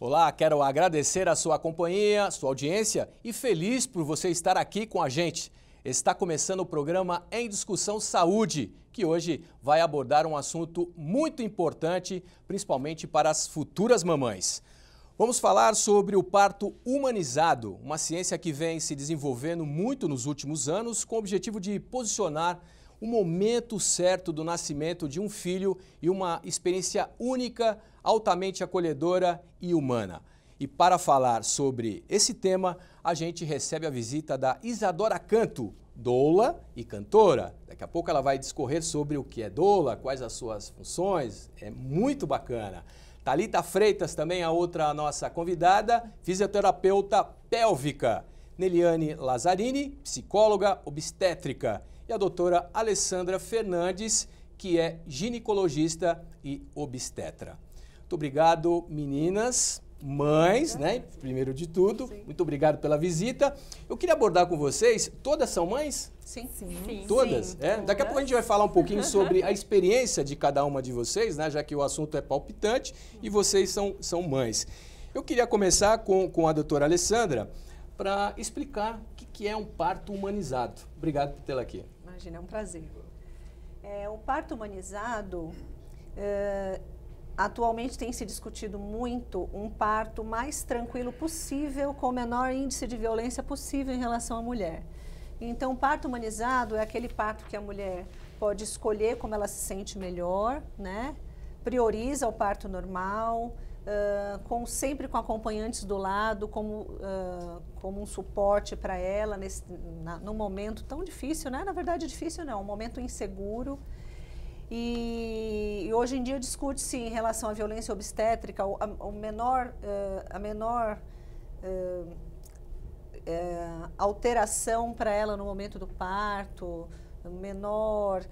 Olá, quero agradecer a sua companhia, sua audiência e feliz por você estar aqui com a gente. Está começando o programa Em Discussão Saúde, que hoje vai abordar um assunto muito importante, principalmente para as futuras mamães. Vamos falar sobre o parto humanizado, uma ciência que vem se desenvolvendo muito nos últimos anos com o objetivo de posicionar o momento certo do nascimento de um filho e uma experiência única, altamente acolhedora e humana. E para falar sobre esse tema, a gente recebe a visita da Isadora Canto, doula e cantora. Daqui a pouco ela vai discorrer sobre o que é doula, quais as suas funções, é muito bacana. Thalita Freitas, também a outra nossa convidada, fisioterapeuta pélvica. Neliane Lazzarini, psicóloga obstétrica. E a doutora Alessandra Fernandes, que é ginecologista e obstetra. Muito obrigado, meninas, mães, né? Primeiro de tudo, sim. Muito obrigado pela visita. Eu queria abordar com vocês, todas são mães? Sim, sim. Todas? Sim, é? Daqui a pouco a gente vai falar um pouquinho sobre a experiência de cada uma de vocês, né? Já que o assunto é palpitante e vocês são mães. Eu queria começar com a doutora Alessandra para explicar o que é um parto humanizado. Obrigado por tê-la aqui. Imagina, é um prazer. O parto humanizado, atualmente tem se discutido muito um parto mais tranquilo possível, com o menor índice de violência possível em relação à mulher. Então, o parto humanizado é aquele parto que a mulher pode escolher como ela se sente melhor, né? Prioriza o parto normal, sempre com acompanhantes do lado, como um suporte para ela num momento tão difícil, né? Na verdade, difícil não, um momento inseguro. E hoje em dia discute-se em relação à violência obstétrica, a menor alteração para ela no momento do parto, menor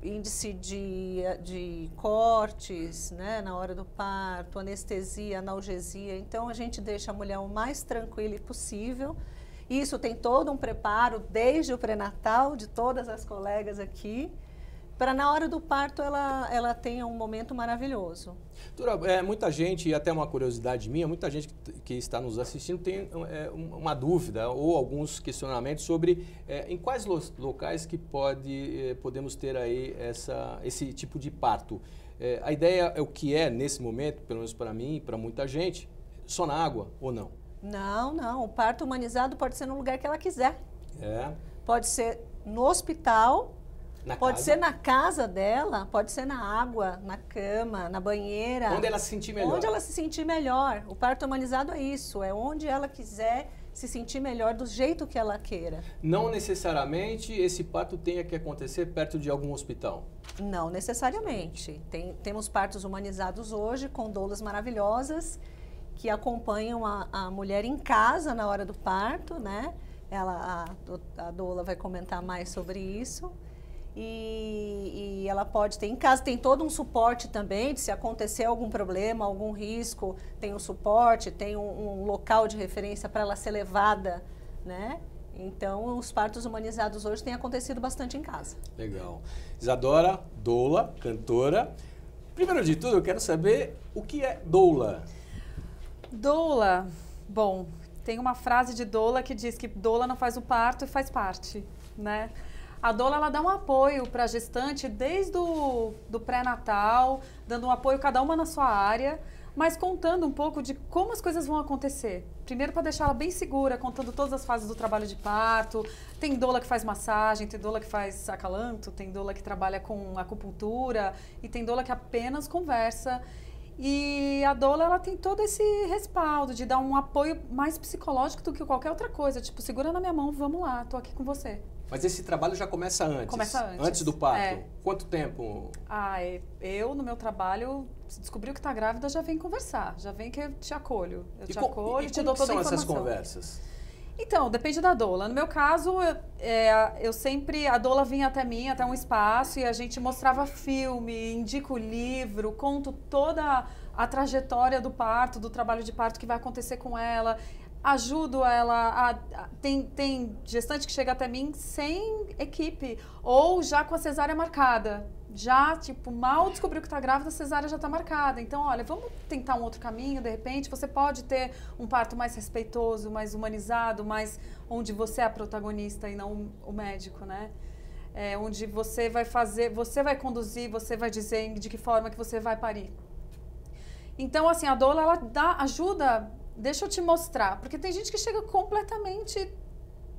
índice de cortes, né, na hora do parto, anestesia, analgesia. Então, a gente deixa a mulher o mais tranquila possível. Isso tem todo um preparo, desde o pré-natal, de todas as colegas aqui, para na hora do parto ela tenha um momento maravilhoso. Doutora, muita gente, e até uma curiosidade minha, muita gente que está nos assistindo tem uma dúvida ou alguns questionamentos sobre em quais locais que podemos ter aí esse tipo de parto. A ideia é o que é nesse momento, pelo menos para mim e para muita gente, só na água ou não? Não. O parto humanizado pode ser no lugar que ela quiser. Pode ser no hospital. Pode ser na casa dela, pode ser na água, na cama, na banheira. Onde ela se sentir melhor. Onde ela se sentir melhor. O parto humanizado é isso, é onde ela quiser se sentir melhor do jeito que ela queira. Não necessariamente esse parto tenha que acontecer perto de algum hospital? Não necessariamente. Temos partos humanizados hoje com doulas maravilhosas que acompanham a mulher em casa na hora do parto, né? A doula vai comentar mais sobre isso. E ela pode ter em casa, tem todo um suporte também, de se acontecer algum problema, algum risco, tem um suporte, tem um local de referência para ela ser levada, né? Então, os partos humanizados hoje têm acontecido bastante em casa. Legal. Isadora, doula, cantora. Primeiro de tudo, eu quero saber o que é doula. Doula, bom, tem uma frase de doula que diz que doula não faz o parto e faz parte, né? A doula, ela dá um apoio para a gestante desde do pré-natal, dando um apoio cada uma na sua área, mas contando um pouco de como as coisas vão acontecer. Primeiro, para deixar ela bem segura, contando todas as fases do trabalho de parto. Tem doula que faz massagem, tem doula que faz acalanto, tem doula que trabalha com acupuntura e tem doula que apenas conversa. E a doula, ela tem todo esse respaldo de dar um apoio mais psicológico do que qualquer outra coisa. Tipo, segura na minha mão, vamos lá, tô aqui com você. Mas esse trabalho já começa antes? Começa antes. Antes do parto? Quanto tempo? Eu, no meu trabalho, se descobriu que está grávida, já vem conversar. Já vem que eu te acolho. Eu te acolho e te dou toda a informação. Como são essas conversas? Então, depende da doula. No meu caso, a doula vinha até mim, até um espaço, e a gente mostrava filme, indico livro, conto toda a trajetória do parto, do trabalho de parto que vai acontecer com ela. ajudo ela tem gestante que chega até mim sem equipe ou já com a cesárea marcada. Já, tipo, mal descobriu que está grávida, a cesárea já está marcada. Então, olha, vamos tentar um outro caminho, de repente. Você pode ter um parto mais respeitoso, mais humanizado, mais onde você é a protagonista e não o médico, né? Onde você vai fazer, você vai conduzir, você vai dizer de que forma que você vai parir. Então, assim, a doula, ela ajuda, deixa eu te mostrar, porque tem gente que chega completamente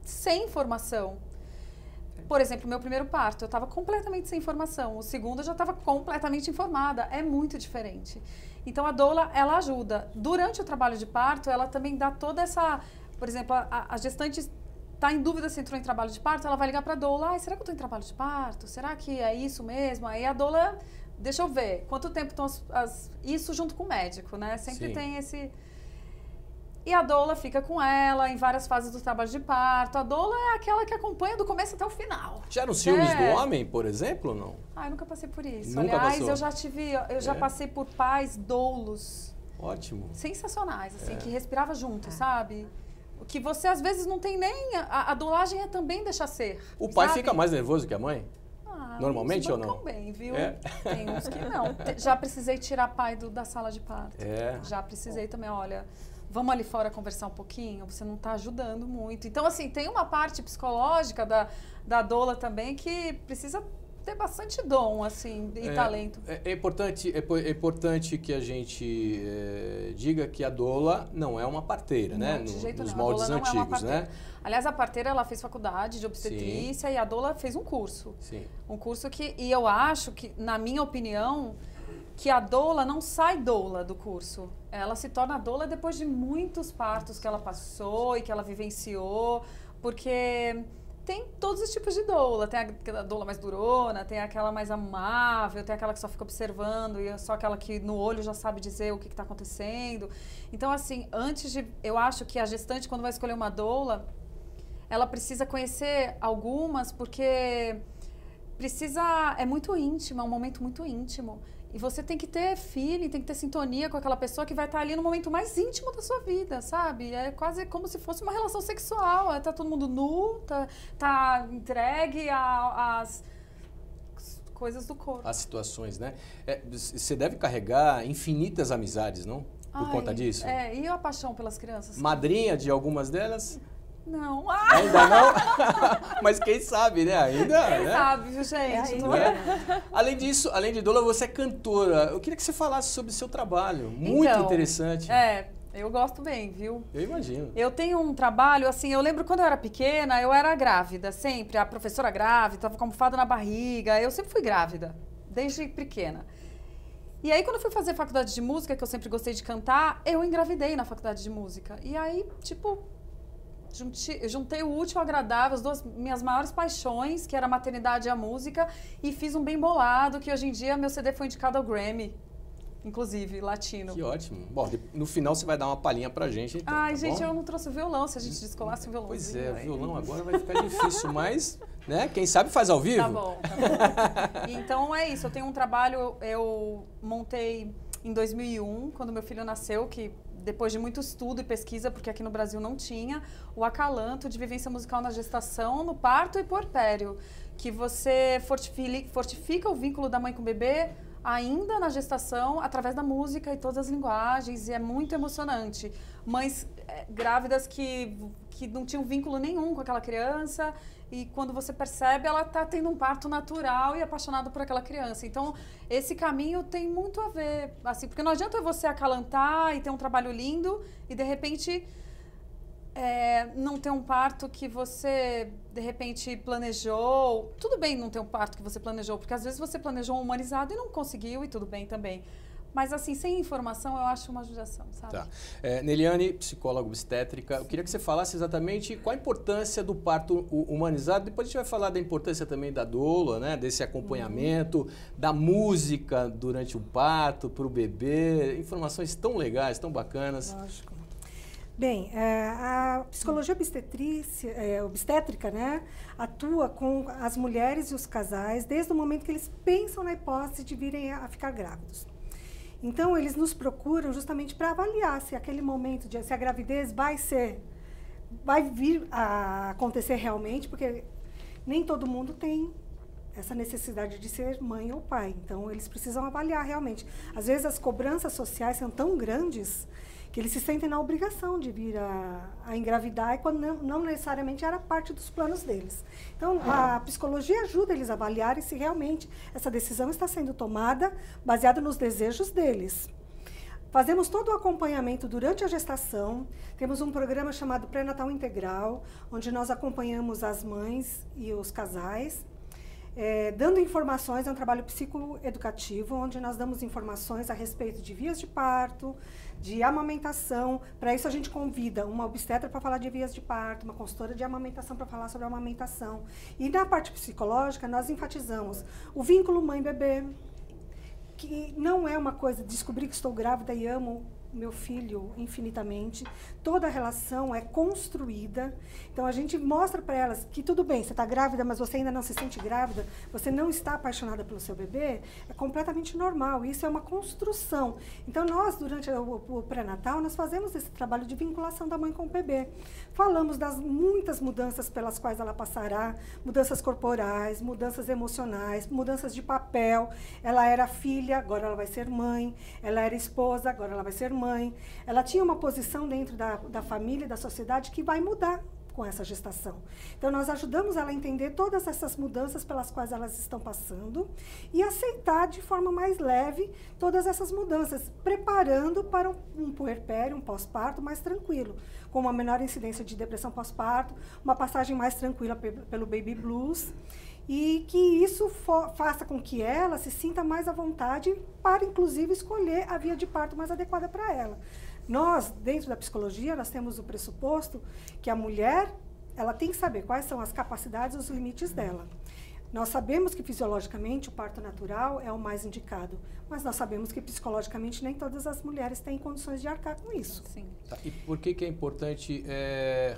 sem informação. Por exemplo, meu primeiro parto, eu estava completamente sem informação. O segundo, eu já estava completamente informada. É muito diferente. Então, a doula, ela ajuda. Durante o trabalho de parto, ela também dá toda essa... Por exemplo, a gestante está em dúvida se entrou em trabalho de parto, ela vai ligar para a doula. Será que eu estou em trabalho de parto? Será que é isso mesmo? Aí a doula, deixa eu ver, quanto tempo estão isso junto com o médico, né? Sempre Sim. tem esse... E a doula fica com ela em várias fases do trabalho de parto. A doula é aquela que acompanha do começo até o final. Já nos ciúmes do homem, por exemplo, ou não? Eu nunca passei por isso. Nunca Aliás, passou. eu já passei por pais doulos. Ótimo. Sensacionais, assim, que respirava junto, sabe? O que você às vezes não tem nem... A doulagem é também deixar ser. O pai sabe? fica mais nervoso que a mãe? Normalmente ou não? Bem, viu? Tem uns que não. Já precisei tirar pai da sala de parto. Já precisei também, olha... Vamos ali fora conversar um pouquinho? Você não está ajudando muito. Então, assim, tem uma parte psicológica da doula também que precisa ter bastante dom, assim, e talento. É importante que a gente diga que a doula não é uma parteira, não, né? De jeito Nos nenhum. moldes antigos, né? Aliás, a parteira, ela fez faculdade de obstetrícia. Sim. E a doula fez um curso. Sim. Um curso que... E eu acho que, na minha opinião... que a doula não sai doula do curso. Ela se torna doula depois de muitos partos que ela passou e que ela vivenciou, porque tem todos os tipos de doula. Tem a doula mais durona, tem aquela mais amável, tem aquela que só fica observando e é só aquela que no olho já sabe dizer o que está acontecendo. Então, assim, eu acho que a gestante, quando vai escolher uma doula, ela precisa conhecer algumas, porque é muito íntimo, é um momento muito íntimo. E você tem que ter feeling, tem que ter sintonia com aquela pessoa que vai estar ali no momento mais íntimo da sua vida, sabe? É quase como se fosse uma relação sexual. Tá todo mundo nu, tá entregue às coisas do corpo. As situações, né? Você deve carregar infinitas amizades, não? Por conta disso? E a paixão pelas crianças? Madrinha de algumas delas? Não. Ainda não? Mas quem sabe, né? Ainda, quem sabe, viu, gente? Além disso, além de doula, você é cantora. Eu queria que você falasse sobre o seu trabalho. Muito interessante. Eu gosto bem, viu? Eu imagino. Eu tenho um trabalho, assim, eu lembro quando eu era pequena, eu era grávida, sempre. A professora grávida, estava com almofada na barriga. Eu sempre fui grávida, desde pequena. E aí, quando eu fui fazer faculdade de música, que eu sempre gostei de cantar, eu engravidei na faculdade de música. E aí, tipo... Juntei o útil ao agradável, as duas minhas maiores paixões, que era a maternidade e a música, e fiz um bem bolado, que hoje em dia meu CD foi indicado ao Grammy, inclusive, latino. Que ótimo. Bom, no final você vai dar uma palhinha pra gente, então, Ai, gente, eu não trouxe o violão, se a gente descolasse o violão. Pois é, o violão agora vai ficar difícil, mas, né, quem sabe faz ao vivo. Tá bom. Então é isso, eu tenho um trabalho, eu montei em 2001, quando meu filho nasceu, que... depois de muito estudo e pesquisa, porque aqui no Brasil não tinha, o acalanto de vivência musical na gestação, no parto e puerpério, que você fortifica o vínculo da mãe com o bebê ainda na gestação, através da música e todas as linguagens, e é muito emocionante. Mães grávidas que não tinham vínculo nenhum com aquela criança, e quando você percebe, ela está tendo um parto natural e apaixonada por aquela criança. Então, esse caminho tem muito a ver, assim, porque não adianta você acalantar e ter um trabalho lindo e, de repente, não ter um parto que você, de repente, planejou. Tudo bem não ter um parto que você planejou, porque às vezes você planejou um humanizado e não conseguiu, e tudo bem também. Mas, assim, sem informação, eu acho uma judiação, sabe? Tá. Neliane, psicóloga obstétrica, eu queria que você falasse exatamente qual a importância do parto humanizado. Depois a gente vai falar da importância também da doula, né? Desse acompanhamento, da música durante o parto, para o bebê. Informações tão legais, tão bacanas. Lógico. Bem, a psicologia obstétrica, né, atua com as mulheres e os casais desde o momento que eles pensam na hipótese de virem a ficar grávidos. Então, eles nos procuram justamente para avaliar se aquele momento, se a gravidez vai vir a acontecer realmente, porque nem todo mundo tem essa necessidade de ser mãe ou pai. Então, eles precisam avaliar realmente. Às vezes, as cobranças sociais são tão grandes que eles se sentem na obrigação de vir a engravidar, e quando não necessariamente era parte dos planos deles. Então, a psicologia ajuda eles a avaliarem se realmente essa decisão está sendo tomada baseada nos desejos deles. Fazemos todo o acompanhamento durante a gestação. Temos um programa chamado Pré-Natal Integral, onde nós acompanhamos as mães e os casais, dando informações. É um trabalho psicoeducativo, onde nós damos informações a respeito de vias de parto, de amamentação. Para isso, a gente convida uma obstetra para falar de vias de parto, uma consultora de amamentação para falar sobre a amamentação. E na parte psicológica, nós enfatizamos o vínculo mãe-bebê, que não é uma coisa de descobrir que estou grávida e amo meu filho infinitamente. Toda a relação é construída. Então, a gente mostra para elas que tudo bem, você está grávida, mas você ainda não se sente grávida, você não está apaixonada pelo seu bebê, é completamente normal. Isso é uma construção. Então, nós, durante o pré-natal, nós fazemos esse trabalho de vinculação da mãe com o bebê. Falamos das muitas mudanças pelas quais ela passará, mudanças corporais, mudanças emocionais, mudanças de papel. Ela era filha, agora ela vai ser mãe. Ela era esposa, agora ela vai ser mãe. Ela tinha uma posição dentro da família e da sociedade que vai mudar com essa gestação. Então, nós ajudamos ela a entender todas essas mudanças pelas quais elas estão passando e aceitar de forma mais leve todas essas mudanças, preparando para um puerpério, um pós-parto mais tranquilo, com uma menor incidência de depressão pós-parto, uma passagem mais tranquila pelo baby blues, e que isso faça com que ela se sinta mais à vontade para, inclusive, escolher a via de parto mais adequada para ela. Nós, dentro da psicologia, nós temos o pressuposto que a mulher, ela tem que saber quais são as capacidades e os limites dela. Nós sabemos que fisiologicamente o parto natural é o mais indicado, mas nós sabemos que psicologicamente nem todas as mulheres têm condições de arcar com isso. Sim. Tá. E por que é importante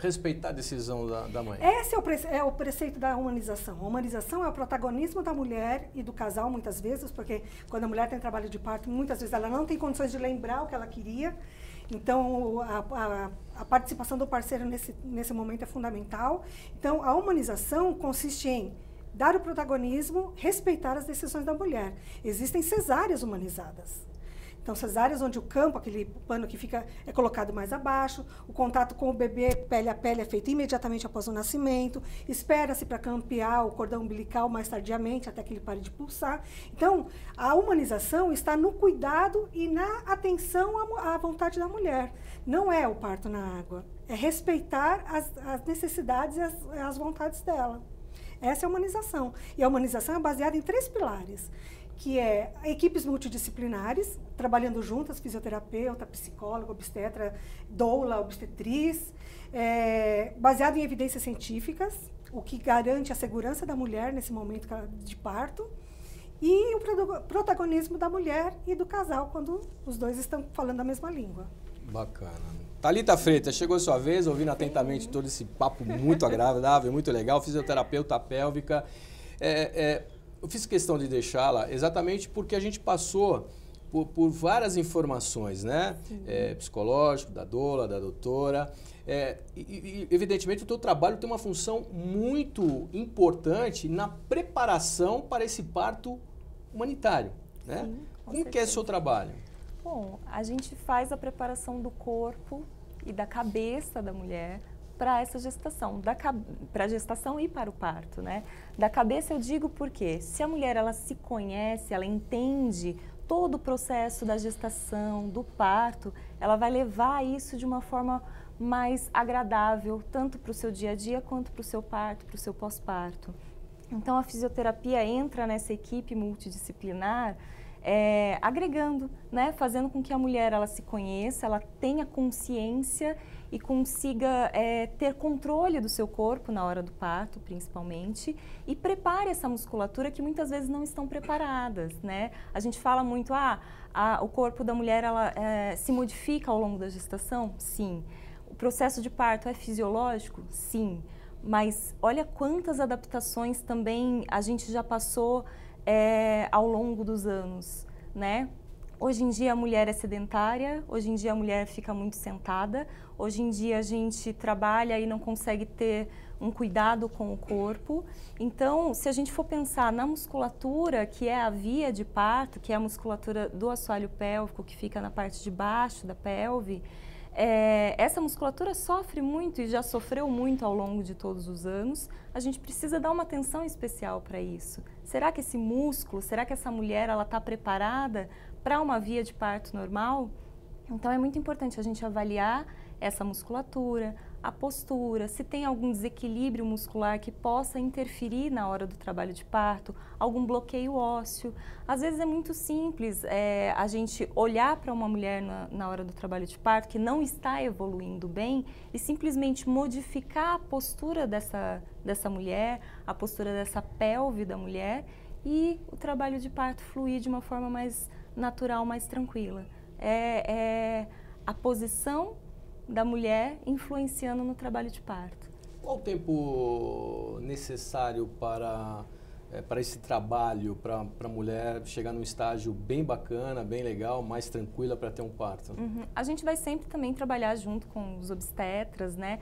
respeitar a decisão da mãe? Esse é o preceito da humanização. A humanização é o protagonismo da mulher e do casal, muitas vezes, porque quando a mulher tem trabalho de parto, muitas vezes ela não tem condições de lembrar o que ela queria. Então, a participação do parceiro nesse momento é fundamental. Então, a humanização consiste em dar o protagonismo, respeitar as decisões da mulher. Existem cesáreas humanizadas. Então, cesáreas onde o campo, aquele pano que é colocado mais abaixo, o contato com o bebê, pele a pele, é feito imediatamente após o nascimento, espera-se para campear o cordão umbilical mais tardiamente, até que ele pare de pulsar. Então, a humanização está no cuidado e na atenção à vontade da mulher. Não é o parto na água, é respeitar as necessidades e as vontades dela. Essa é a humanização. E a humanização é baseada em 3 pilares, que é equipes multidisciplinares, trabalhando juntas, fisioterapeuta, psicólogo, obstetra, doula, obstetriz, baseado em evidências científicas, o que garante a segurança da mulher nesse momento de parto, e o protagonismo da mulher e do casal, quando os dois estão falando a mesma língua. Bacana. Thalita Freitas, chegou a sua vez, ouvindo atentamente todo esse papo muito agradável, muito legal, fisioterapeuta pélvica. Eu fiz questão de deixá-la exatamente porque a gente passou por várias informações, né? Psicológico, da doula, da doutora. E, evidentemente, o teu trabalho tem uma função muito importante na preparação para esse parto humanitário, né? Sim, Como que é o seu trabalho? Bom, a gente faz a preparação do corpo e da cabeça da mulher para essa gestação, para a gestação e para o parto, né? Da cabeça eu digo porque se a mulher ela se conhece, ela entende todo o processo da gestação, do parto, ela vai levar isso de uma forma mais agradável, tanto para o seu dia a dia quanto para o seu parto, para o seu pós-parto. Então a fisioterapia entra nessa equipe multidisciplinar, agregando, né? Fazendo com que a mulher ela se conheça, ela tenha consciência e consiga ter controle do seu corpo na hora do parto, principalmente, e prepare essa musculatura que muitas vezes não estão preparadas, né? A gente fala muito, o corpo da mulher ela, se modifica ao longo da gestação? Sim. O processo de parto é fisiológico? Sim. Mas olha quantas adaptações também a gente já passou ao longo dos anos, né? Hoje em dia a mulher é sedentária, hoje em dia a mulher fica muito sentada, hoje em dia a gente trabalha e não consegue ter um cuidado com o corpo. Então, se a gente for pensar na musculatura, que é a via de parto, que é a musculatura do assoalho pélvico, que fica na parte de baixo da pelve, essa musculatura sofre muito e já sofreu muito ao longo de todos os anos. A gente precisa dar uma atenção especial para isso. Será que esse músculo, será que essa mulher ela está preparada para uma via de parto normal? Então é muito importante a gente avaliar essa musculatura, a postura, se tem algum desequilíbrio muscular que possa interferir na hora do trabalho de parto, algum bloqueio ósseo. Às vezes é muito simples a gente olhar para uma mulher na hora do trabalho de parto que não está evoluindo bem e simplesmente modificar a postura dessa mulher, a postura dessa pelve da mulher e o trabalho de parto fluir de uma forma mais natural, mais tranquila. A posição da mulher influenciando no trabalho de parto. Qual o tempo necessário para esse trabalho, para a mulher chegar num estágio bem bacana, bem legal, mais tranquila para ter um parto? A gente vai sempre também trabalhar junto com os obstetras, né?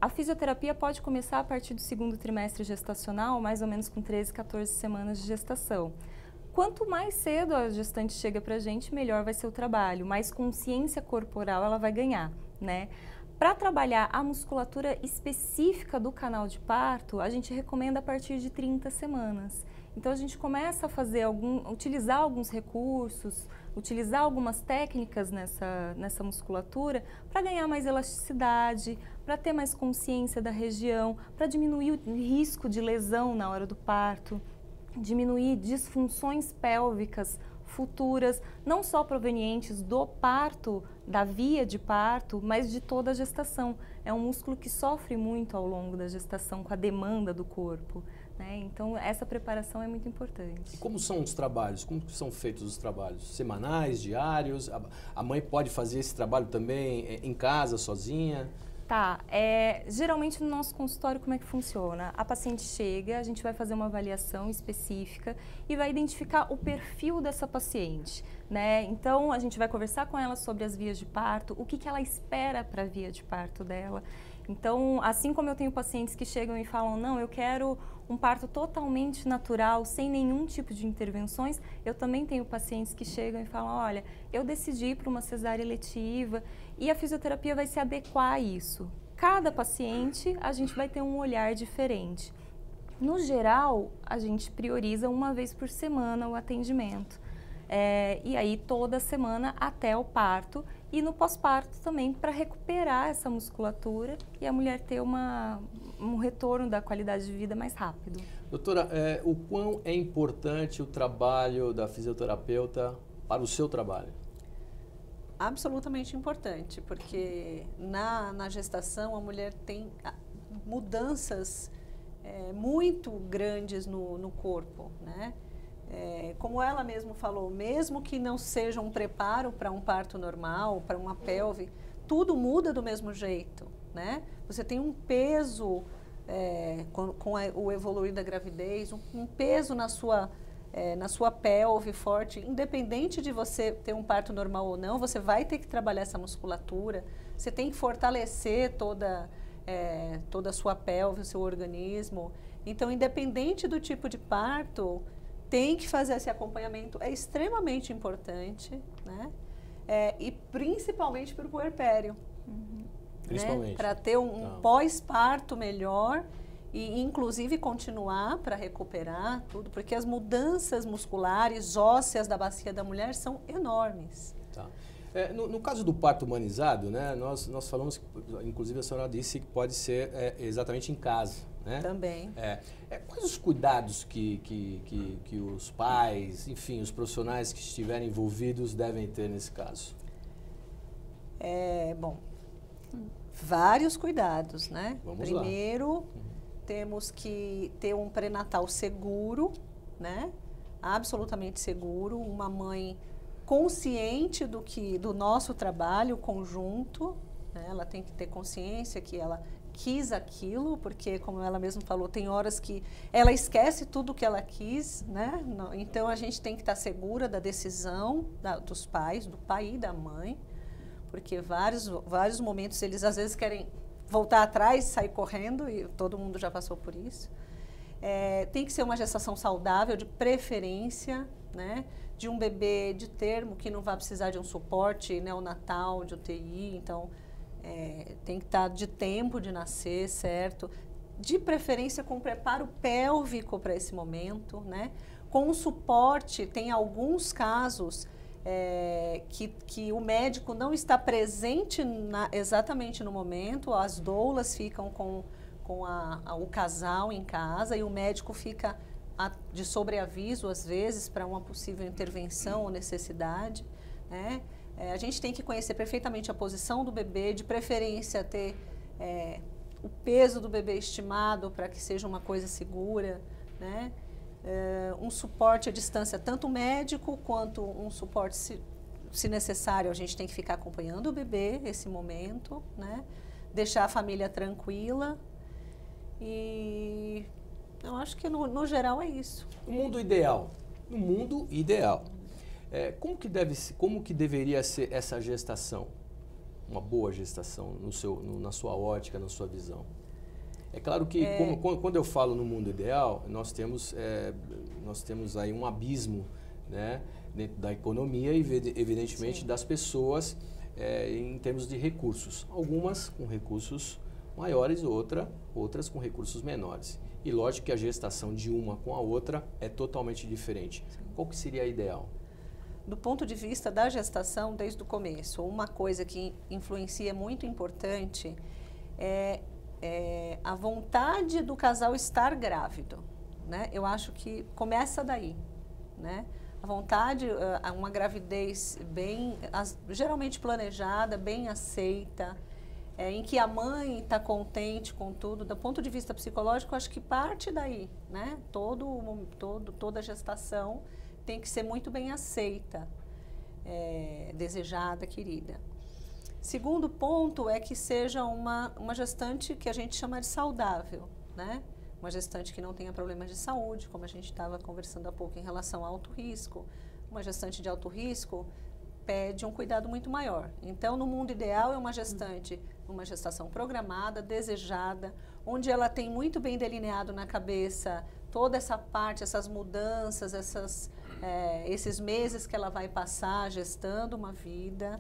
A fisioterapia pode começar a partir do 2º trimestre gestacional, mais ou menos com 13, 14 semanas de gestação. Quanto mais cedo a gestante chega para a gente, melhor vai ser o trabalho, mais consciência corporal ela vai ganhar, né? Para trabalhar a musculatura específica do canal de parto, a gente recomenda a partir de 30 semanas. Então a gente começa a fazer utilizar alguns recursos, utilizar algumas técnicas nessa musculatura para ganhar mais elasticidade, para ter mais consciência da região, para diminuir o risco de lesão na hora do parto, diminuir disfunções pélvicas futuras, não só provenientes do parto, da via de parto, mas de toda a gestação. É um músculo que sofre muito ao longo da gestação com a demanda do corpo, né? Então, essa preparação é muito importante. E como são os trabalhos? Como são feitos os trabalhos? Semanais, diários? A mãe pode fazer esse trabalho também em casa, sozinha? Tá, geralmente no nosso consultório como é que funciona? A paciente chega, a gente vai fazer uma avaliação específica e vai identificar o perfil dessa paciente, né? Então a gente vai conversar com ela sobre as vias de parto, o que ela espera para a via de parto dela. Então, assim como eu tenho pacientes que chegam e falam, não, eu quero um parto totalmente natural, sem nenhum tipo de intervenções, eu também tenho pacientes que chegam e falam, olha, eu decidi ir para uma cesárea eletiva e a fisioterapia vai se adequar a isso. Cada paciente, a gente vai ter um olhar diferente. No geral, a gente prioriza uma vez por semana o atendimento. E aí toda semana até o parto e no pós-parto também para recuperar essa musculatura e a mulher ter um retorno da qualidade de vida mais rápido. Doutora, o quão é importante o trabalho da fisioterapeuta para o seu trabalho? Absolutamente importante, porque na gestação a mulher tem mudanças muito grandes no corpo, né? Como ela mesma falou, mesmo que não seja um preparo para um parto normal, para uma pelve, tudo muda do mesmo jeito, né? Você tem um peso com o evoluir da gravidez, um peso na sua pelve forte, independente de você ter um parto normal ou não, você vai ter que trabalhar essa musculatura, você tem que fortalecer toda a sua pelve, o seu organismo. Então, independente do tipo de parto, tem que fazer esse acompanhamento, é extremamente importante, né? E principalmente para o puerpério. Principalmente. Né? Para ter um pós-parto melhor e, inclusive, continuar para recuperar tudo, porque as mudanças musculares, ósseas da bacia da mulher são enormes. Tá. No caso do parto humanizado, né, nós falamos, inclusive a senhora disse que pode ser exatamente em casa. Né? Também. Quais os cuidados que os pais, enfim, os profissionais que estiverem envolvidos devem ter nesse caso? Bom, vários cuidados, né? Vamos Primeiro, temos que ter um pré-natal seguro, né? Absolutamente seguro, uma mãe consciente do nosso trabalho conjunto, né? Ela tem que ter consciência que ela quis aquilo, porque, como ela mesma falou, tem horas que ela esquece tudo que ela quis, né? Então, a gente tem que estar segura da decisão dos pais, do pai e da mãe, porque vários momentos eles, às vezes, querem voltar atrás, sair correndo, e todo mundo já passou por isso. Tem que ser uma gestação saudável, de preferência, né? De um bebê de termo que não vai precisar de um suporte neonatal, de UTI, então tem que estar de tempo de nascer, certo? De preferência com preparo pélvico para esse momento, né? Com o suporte, tem alguns casos que o médico não está presente exatamente no momento, as doulas ficam com o casal em casa e o médico fica de sobreaviso, às vezes, para uma possível intervenção ou necessidade, né? A gente tem que conhecer perfeitamente a posição do bebê, de preferência ter o peso do bebê estimado para que seja uma coisa segura, né? Um suporte à distância, tanto médico quanto um suporte, se necessário, a gente tem que ficar acompanhando o bebê esse momento, né? Deixar a família tranquila e eu acho que no geral é isso. No mundo ideal, como que deveria ser essa gestação? Uma boa gestação na sua ótica, na sua visão? É claro que quando eu falo no mundo ideal, nós temos aí um abismo, né, dentro da economia e, evidentemente, sim, das pessoas em termos de recursos. Algumas com recursos maiores, outras com recursos menores. E lógico que a gestação de uma com a outra é totalmente diferente. Sim. Qual que seria a ideal? Do ponto de vista da gestação, desde o começo, uma coisa que influencia muito importante é a vontade do casal estar grávido, né? Eu acho que começa daí, né? A vontade, uma gravidez geralmente planejada, bem aceita, em que a mãe está contente com tudo. Do ponto de vista psicológico, acho que parte daí, né? Toda a gestação tem que ser muito bem aceita, desejada, querida. Segundo ponto é que seja uma gestante que a gente chama de saudável, né? Uma gestante que não tenha problemas de saúde, como a gente estava conversando há pouco em relação ao alto risco. Uma gestante de alto risco pede um cuidado muito maior. Então, no mundo ideal, é uma gestação programada, desejada, onde ela tem muito bem delineado na cabeça toda essa parte, essas mudanças, esses meses que ela vai passar gestando uma vida.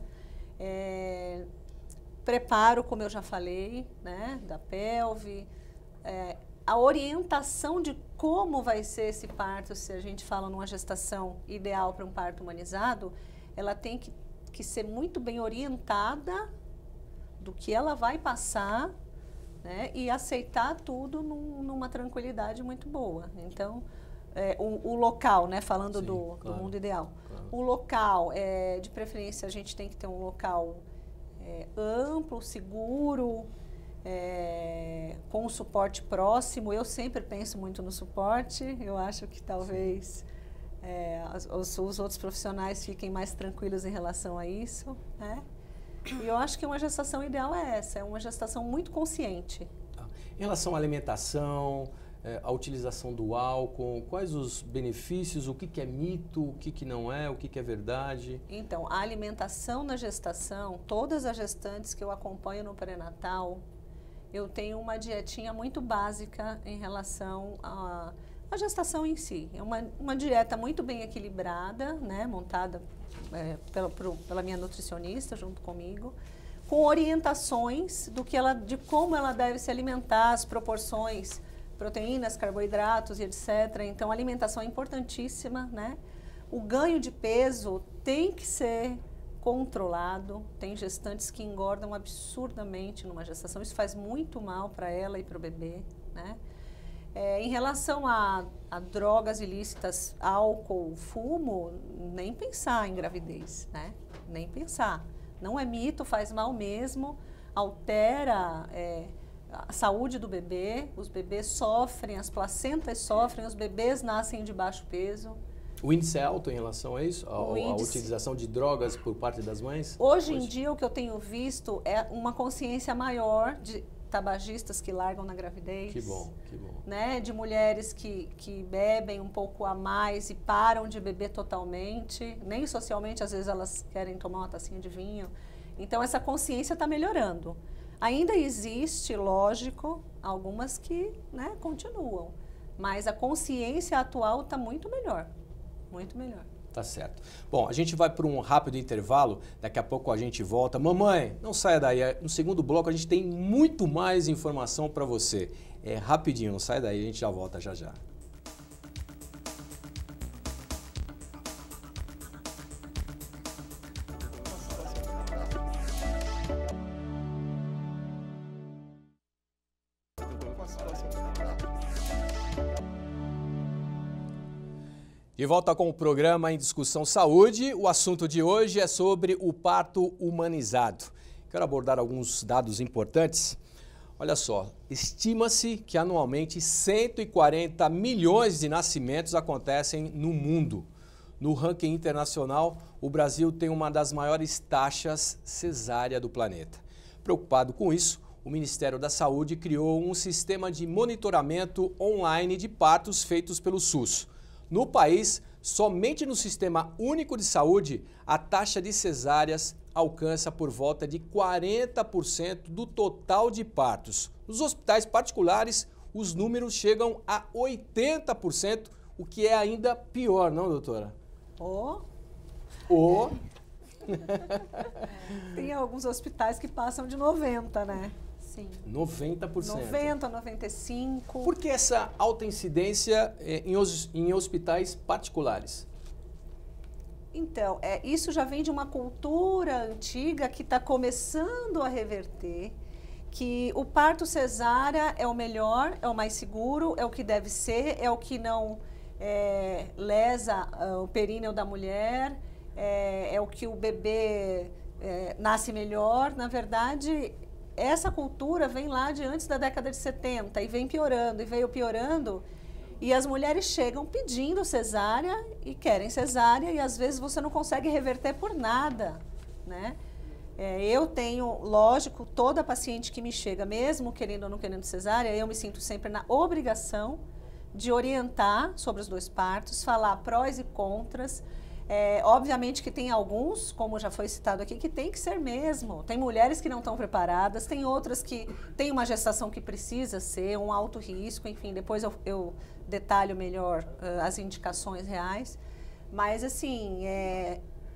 Preparo, como eu já falei, né, da pelve, a orientação de como vai ser esse parto, se a gente fala numa gestação ideal para um parto humanizado, ela tem que ser muito bem orientada do que ela vai passar, né, e aceitar tudo numa tranquilidade muito boa. Então, o local, né, falando sim, do mundo ideal. Claro. O local, de preferência, a gente tem que ter um local amplo, seguro, com o suporte próximo. Eu sempre penso muito no suporte. Eu acho que talvez os outros profissionais fiquem mais tranquilos em relação a isso, né? E eu acho que uma gestação ideal é essa, é uma gestação muito consciente. Em relação à alimentação, a utilização do álcool, quais os benefícios, o que é mito, o que não é, o que é verdade? Então, a alimentação na gestação, todas as gestantes que eu acompanho no pré-natal, eu tenho uma dietinha muito básica em relação à gestação em si. É uma dieta muito bem equilibrada, né, montada pela minha nutricionista junto comigo, com orientações de como ela deve se alimentar, as proporções, proteínas, carboidratos e etc. Então, a alimentação é importantíssima, né? O ganho de peso tem que ser controlado. Tem gestantes que engordam absurdamente numa gestação. Isso faz muito mal para ela e para o bebê, né? Em relação a drogas ilícitas, álcool, fumo, nem pensar em gravidez, né? Nem pensar. Não é mito, faz mal mesmo, altera a saúde do bebê, os bebês sofrem, as placentas sofrem, os bebês nascem de baixo peso. O índice é alto em relação a isso? A utilização de drogas por parte das mães? Hoje em dia, o que eu tenho visto é uma consciência maior tabagistas que largam na gravidez. Que bom, que bom. Né? De mulheres que bebem um pouco a mais e param de beber totalmente. Nem socialmente, às vezes elas querem tomar uma tacinha de vinho. Então, essa consciência está melhorando. Ainda existe, lógico, algumas que, né, continuam. Mas a consciência atual está muito melhor. Muito melhor. Tá certo. Bom, a gente vai para um rápido intervalo, daqui a pouco a gente volta. Mamãe, não saia daí, no segundo bloco a gente tem muito mais informação para você. É rapidinho, não saia daí, a gente já volta já já. De volta com o programa Em Discussão Saúde, o assunto de hoje é sobre o parto humanizado. Quero abordar alguns dados importantes. Olha só, estima-se que anualmente 140 milhões de nascimentos acontecem no mundo. No ranking internacional, o Brasil tem uma das maiores taxas cesárea do planeta. Preocupado com isso, o Ministério da Saúde criou um sistema de monitoramento online de partos feitos pelo SUS. No país, somente no Sistema Único de Saúde, a taxa de cesáreas alcança por volta de 40% do total de partos. Nos hospitais particulares, os números chegam a 80%, o que é ainda pior, não, doutora? Tem alguns hospitais que passam de 90%, né? Sim. 90%. 90%, 95%. Por que essa alta incidência em hospitais particulares? Então, isso já vem de uma cultura antiga que está começando a reverter, que o parto cesárea é o melhor, é o mais seguro, é o que deve ser, é o que não lesa o períneo da mulher, é o que o bebê nasce melhor. Na verdade, essa cultura vem lá de antes da década de 70 e vem piorando, e veio piorando, e as mulheres chegam pedindo cesárea e querem cesárea, e às vezes você não consegue reverter por nada, né? Eu tenho, lógico, toda paciente que me chega, mesmo querendo ou não querendo cesárea, eu me sinto sempre na obrigação de orientar sobre os dois partos, falar prós e contras. Obviamente que tem alguns, como já foi citado aqui, que tem que ser mesmo. Tem mulheres que não estão preparadas, tem outras que têm uma gestação que precisa ser, um alto risco, enfim, depois eu detalho melhor as indicações reais. Mas, assim,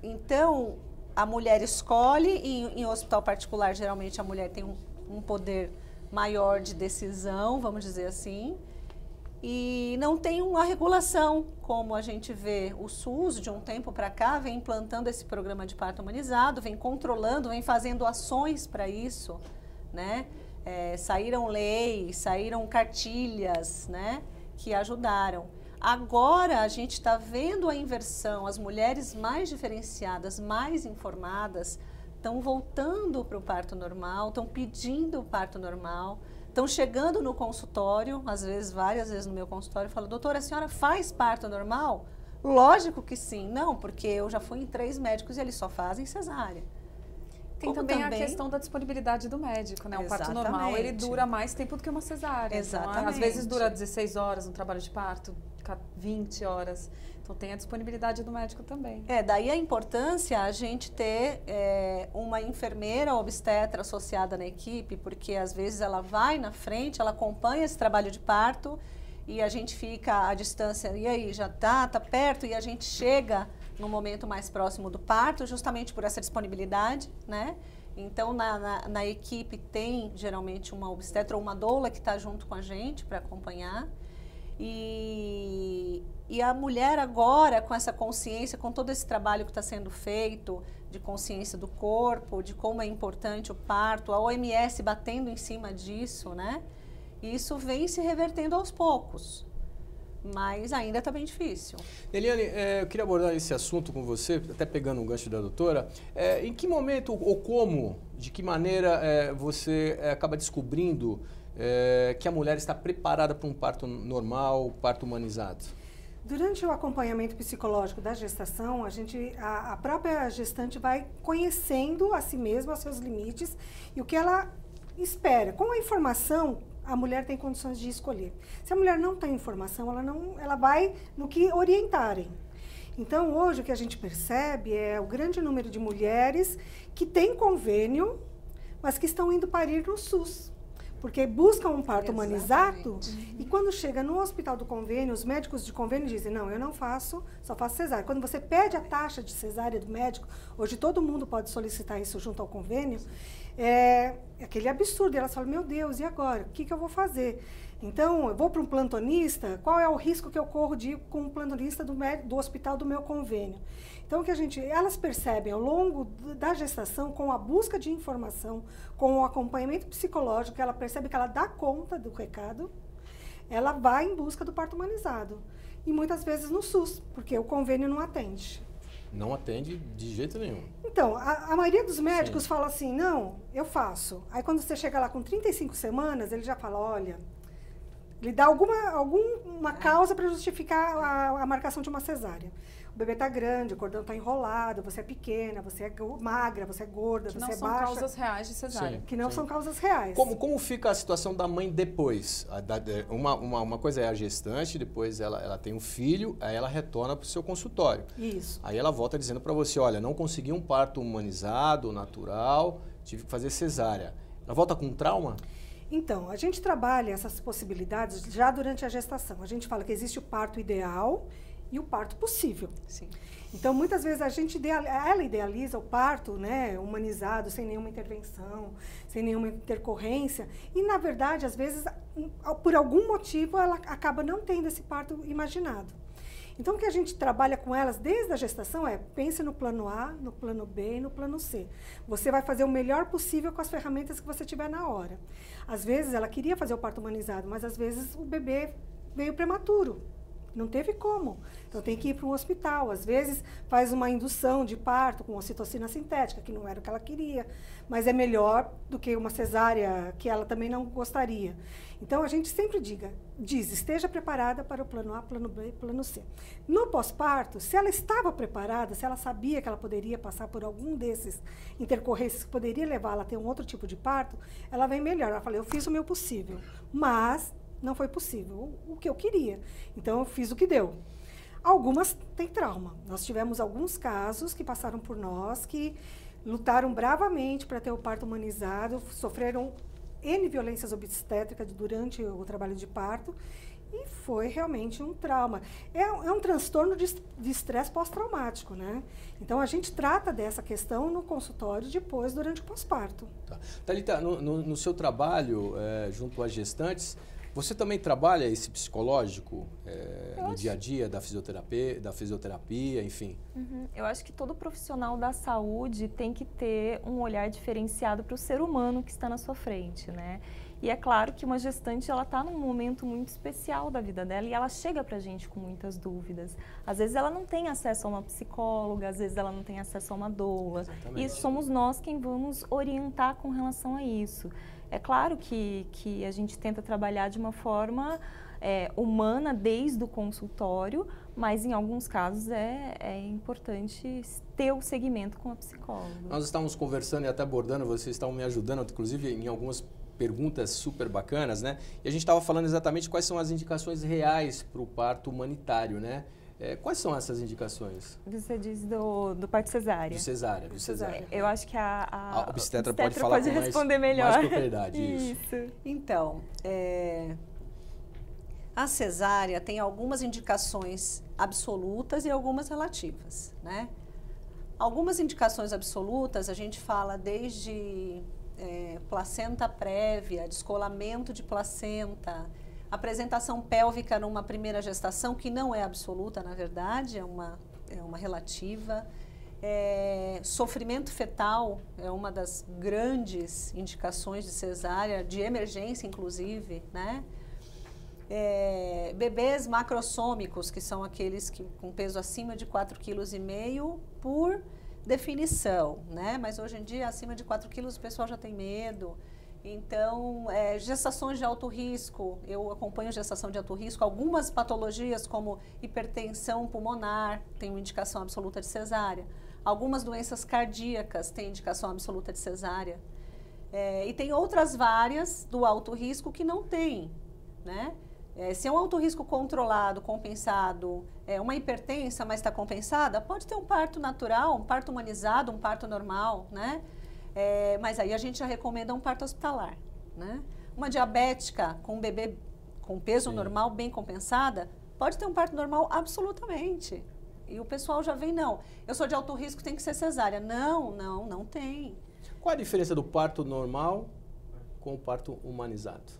então, a mulher escolhe, e em hospital particular, geralmente, a mulher tem um poder maior de decisão, vamos dizer assim, e não tem uma regulação, como a gente vê. O SUS, de um tempo para cá, vem implantando esse programa de parto humanizado, vem controlando, vem fazendo ações para isso, né? Saíram leis, saíram cartilhas, né, que ajudaram. Agora a gente está vendo a inversão, as mulheres mais diferenciadas, mais informadas, estão voltando para o parto normal, estão pedindo o parto normal, estão chegando no consultório, às vezes, várias vezes no meu consultório, e falam: doutora, a senhora faz parto normal? Lógico que sim. Não, porque eu já fui em 3 médicos e eles só fazem cesárea. Tem também a questão da disponibilidade do médico, né? O parto normal, ele dura mais tempo do que uma cesárea. Exatamente. Então, às vezes dura 16 horas no trabalho de parto, 20 horas. Então, tem a disponibilidade do médico também. Daí a importância a gente ter uma enfermeira obstetra associada na equipe, porque às vezes ela vai na frente, ela acompanha esse trabalho de parto e a gente fica à distância. E aí, já tá perto, e a gente chega no momento mais próximo do parto, justamente por essa disponibilidade, né? Então, na equipe tem geralmente uma obstetra ou uma doula que está junto com a gente para acompanhar. E a mulher agora, com essa consciência, com todo esse trabalho que está sendo feito, de consciência do corpo, de como é importante o parto, a OMS batendo em cima disso, né? Isso vem se revertendo aos poucos. Mas ainda está bem difícil. Eliane, eu queria abordar esse assunto com você, até pegando um gancho da doutora. Em que momento ou como, de que maneira você acaba descobrindo que a mulher está preparada para um parto normal, parto humanizado? Durante o acompanhamento psicológico da gestação, a própria gestante vai conhecendo a si mesma, os seus limites e o que ela espera. Com a informação, a mulher tem condições de escolher. Se a mulher não tem informação, ela vai no que orientarem. Então, hoje, o que a gente percebe é o grande número de mulheres que têm convênio, mas que estão indo parir no SUS. Porque buscam um parto humanizado e quando chega no hospital do convênio, os médicos de convênio dizem, não, eu não faço, só faço cesárea. Quando você pede a taxa de cesárea do médico, hoje todo mundo pode solicitar isso junto ao convênio, é aquele absurdo. E elas falam, meu Deus, e agora? O que eu vou fazer? Então, eu vou para um plantonista, qual é o risco que eu corro de ir com um plantonista do hospital do meu convênio? Então, elas percebem ao longo da gestação, com a busca de informação, com o acompanhamento psicológico, ela percebe que ela dá conta do recado, ela vai em busca do parto humanizado. E muitas vezes no SUS, porque o convênio não atende. Não atende de jeito nenhum. Então, a maioria dos médicos fala assim, não, eu faço. Aí quando você chega lá com 35 semanas, ele já fala, olha, ele dá alguma causa para justificar a marcação de uma cesárea. O bebê está grande, o cordão está enrolado, você é pequena, você é magra, você é gorda, você é baixa. Que não são causas reais de cesárea. Que não são causas reais. Como fica a situação da mãe depois? Uma coisa é a gestante, depois ela tem um filho, aí ela retorna para o seu consultório. Isso. Aí ela volta dizendo para você, olha, não consegui um parto humanizado, natural, tive que fazer cesárea. Ela volta com trauma? Então, a gente trabalha essas possibilidades já durante a gestação. A gente fala que existe o parto ideal e o parto possível. Sim. Então, muitas vezes ela idealiza o parto, né, humanizado, sem nenhuma intervenção, sem nenhuma intercorrência, e na verdade, às vezes, por algum motivo, ela acaba não tendo esse parto imaginado. Então, o que a gente trabalha com elas desde a gestação é, pense no plano A, no plano B e no plano C. Você vai fazer o melhor possível com as ferramentas que você tiver na hora. Às vezes, ela queria fazer o parto humanizado, mas às vezes o bebê veio prematuro. Não teve como. Então, tem que ir para um hospital. Às vezes, faz uma indução de parto com ocitocina sintética, que não era o que ela queria, mas é melhor do que uma cesárea que ela também não gostaria. Então, a gente sempre diz, esteja preparada para o plano A, plano B e plano C. No pós-parto, se ela estava preparada, se ela sabia que ela poderia passar por algum desses intercorrências que poderia levá-la a ter um outro tipo de parto, ela vem melhor. Ela fala, eu fiz o meu possível, mas não foi possível o que eu queria. Então, eu fiz o que deu. Algumas têm trauma. Nós tivemos alguns casos que passaram por nós, que lutaram bravamente para ter o parto humanizado, sofreram N violências obstétricas durante o trabalho de parto, e foi realmente um trauma. É um transtorno de estresse pós-traumático, né? Então, a gente trata dessa questão no consultório depois, durante o pós-parto. Tá. Thalita, no seu trabalho junto às gestantes, você também trabalha esse psicológico no dia a dia da fisioterapia, enfim? Eu acho que todo profissional da saúde tem que ter um olhar diferenciado para o ser humano que está na sua frente, né? E é claro que uma gestante, ela está num momento muito especial da vida dela e ela chega para a gente com muitas dúvidas. Às vezes ela não tem acesso a uma psicóloga, às vezes ela não tem acesso a uma doula. Exatamente. E somos nós quem vamos orientar com relação a isso. É claro que a gente tenta trabalhar de uma forma humana desde o consultório, mas em alguns casos é importante ter o segmento com a psicóloga. Nós estávamos conversando e até abordando, vocês estavam me ajudando, inclusive em algumas perguntas super bacanas, né? E a gente estava falando exatamente quais são as indicações reais para o parto humanitário, né? Quais são essas indicações? Você diz do parto cesárea. Do cesárea. Eu acho que a obstetra pode falar com responder melhor. Mais propriedade. Isso. Então, a cesárea tem algumas indicações absolutas e algumas relativas, né? Algumas indicações absolutas, a gente fala desde placenta prévia, descolamento de placenta, apresentação pélvica numa primeira gestação, que não é absoluta, na verdade, é uma relativa. Sofrimento fetal é uma das grandes indicações de cesárea, de emergência, inclusive, né? Bebês macrossômicos, que são aqueles com peso acima de 4,5 kg por definição, né? Mas hoje em dia, acima de 4 quilos, o pessoal já tem medo. Então, gestações de alto risco, eu acompanho gestação de alto risco. Algumas patologias, como hipertensão pulmonar, tem uma indicação absoluta de cesárea. Algumas doenças cardíacas têm indicação absoluta de cesárea. E tem outras várias do alto risco que não tem, né? Se é um alto risco controlado, compensado, uma hipertensa, mas está compensada, pode ter um parto natural, um parto humanizado, um parto normal, né? Mas aí a gente já recomenda um parto hospitalar, né? Uma diabética com um bebê com peso normal, bem compensada, pode ter um parto normal absolutamente. E o pessoal já vem, não, eu sou de alto risco, tem que ser cesárea. Não tem. Qual a diferença do parto normal com o parto humanizado?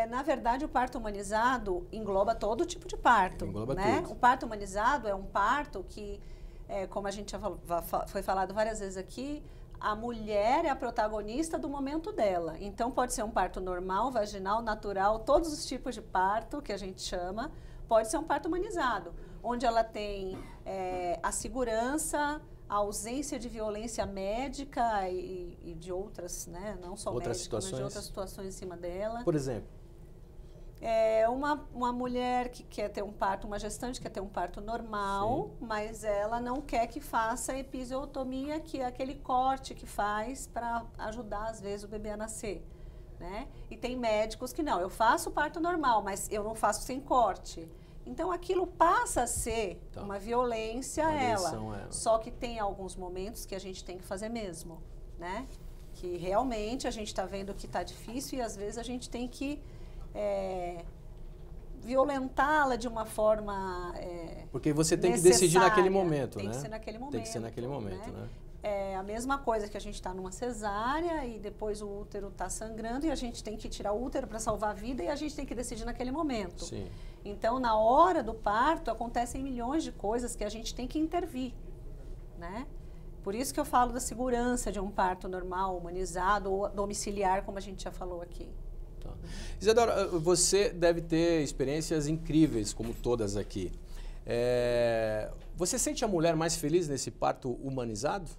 Na verdade, o parto humanizado engloba todo tipo de parto. Engloba né? tudo. O parto humanizado é um parto que, como a gente já foi falado várias vezes aqui, a mulher é a protagonista do momento dela. Então, pode ser um parto normal, vaginal, natural, todos os tipos de parto que a gente chama, pode ser um parto humanizado, onde ela tem a segurança, a ausência de violência médica e de outras, né? Não só outras médica, mas de situações. outras situações em cima dela. Por exemplo? Uma mulher que quer ter um parto, uma gestante quer ter um parto normal, mas ela não quer que faça a episiotomia, que é aquele corte que faz para ajudar, às vezes, o bebê a nascer. Né? E tem médicos que não, eu faço o parto normal, mas eu não faço sem corte. Então, aquilo passa a ser uma violência a ela. Só que tem alguns momentos que a gente tem que fazer mesmo, né? Que realmente a gente está vendo que está difícil e às vezes a gente tem que violentá-la de uma forma porque você tem que decidir naquele momento, tem né? Que ser naquele momento. Tem que ser naquele momento, né? É a mesma coisa que a gente está numa cesárea e depois o útero está sangrando e a gente tem que tirar o útero para salvar a vida e a gente tem que decidir naquele momento. Sim. Então, na hora do parto, acontecem milhões de coisas que a gente tem que intervir, né? Por isso que eu falo da segurança de um parto normal, humanizado ou domiciliar, como a gente já falou aqui. Tá. Isadora, você deve ter experiências incríveis, como todas aqui. Você sente a mulher mais feliz nesse parto humanizado?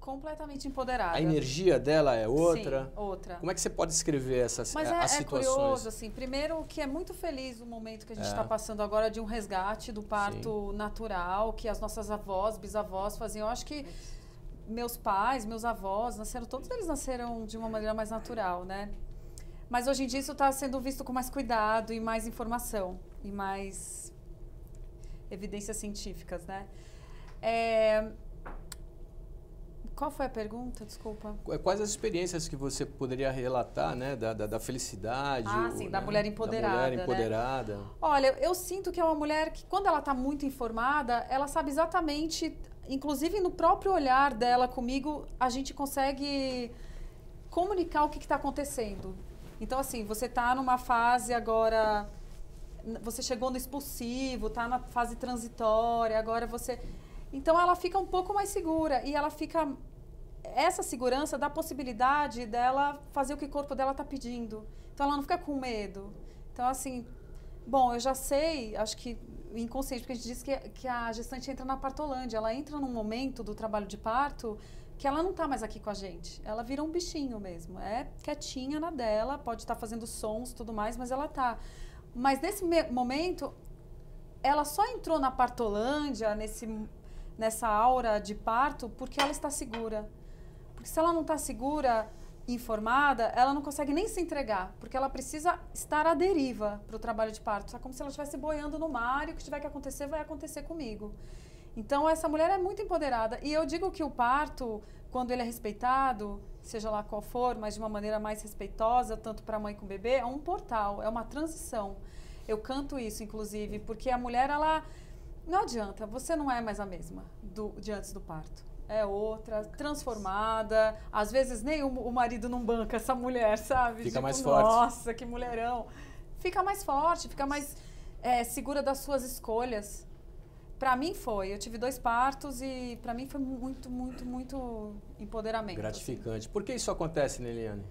Completamente empoderada. A energia dela é outra? Sim, outra. Como é que você pode descrever essas Mas as situações? É curioso, assim, primeiro que é muito feliz o momento que a gente está passando agora de um resgate do parto natural, que as nossas avós, bisavós faziam. Eu acho que meus pais, meus avós, todos eles nasceram de uma maneira mais natural, né? Mas hoje em dia isso está sendo visto com mais cuidado e mais informação e mais evidências científicas, né? Qual foi a pergunta? Desculpa. Quais as experiências que você poderia relatar, né? Da felicidade? Sim, da mulher empoderada. Da mulher empoderada. Né? Olha, eu sinto que é uma mulher que, quando ela está muito informada, ela sabe exatamente, inclusive no próprio olhar dela comigo, a gente consegue comunicar o que está acontecendo. Então, assim, você está numa fase agora, você chegou no expulsivo, está na fase transitória, agora você... Então, ela fica um pouco mais segura e ela fica... Essa segurança dá a possibilidade dela fazer o que o corpo dela está pedindo. Então, ela não fica com medo. Então, assim, bom, eu já sei, acho que inconsciente, porque a gente diz que a gestante entra na partolândia. Ela entra num momento do trabalho de parto que ela não está mais aqui com a gente. Ela vira um bichinho mesmo. É quietinha na dela, pode estar fazendo sons e tudo mais, mas ela está. Mas nesse momento, ela só entrou na partolândia, nessa aura de parto, porque ela está segura. Porque se ela não está segura, informada, ela não consegue nem se entregar, porque ela precisa estar à deriva para o trabalho de parto. É como se ela estivesse boiando no mar e o que tiver que acontecer, vai acontecer comigo. Então, essa mulher é muito empoderada. E eu digo que o parto, quando ele é respeitado, seja lá qual for, mas de uma maneira mais respeitosa, tanto para a mãe como o bebê, é um portal, é uma transição. Eu canto isso, inclusive, porque a mulher, ela... Não adianta, você não é mais a mesma de antes do parto. É outra, transformada. Às vezes nem o marido não banca essa mulher, sabe? Fica mais forte. Nossa, que mulherão. Fica mais forte, fica mais segura das suas escolhas. Pra mim foi. Eu tive 2 partos e pra mim foi muito, muito, muito empoderamento. Gratificante. Assim. Por que isso acontece, Neliane?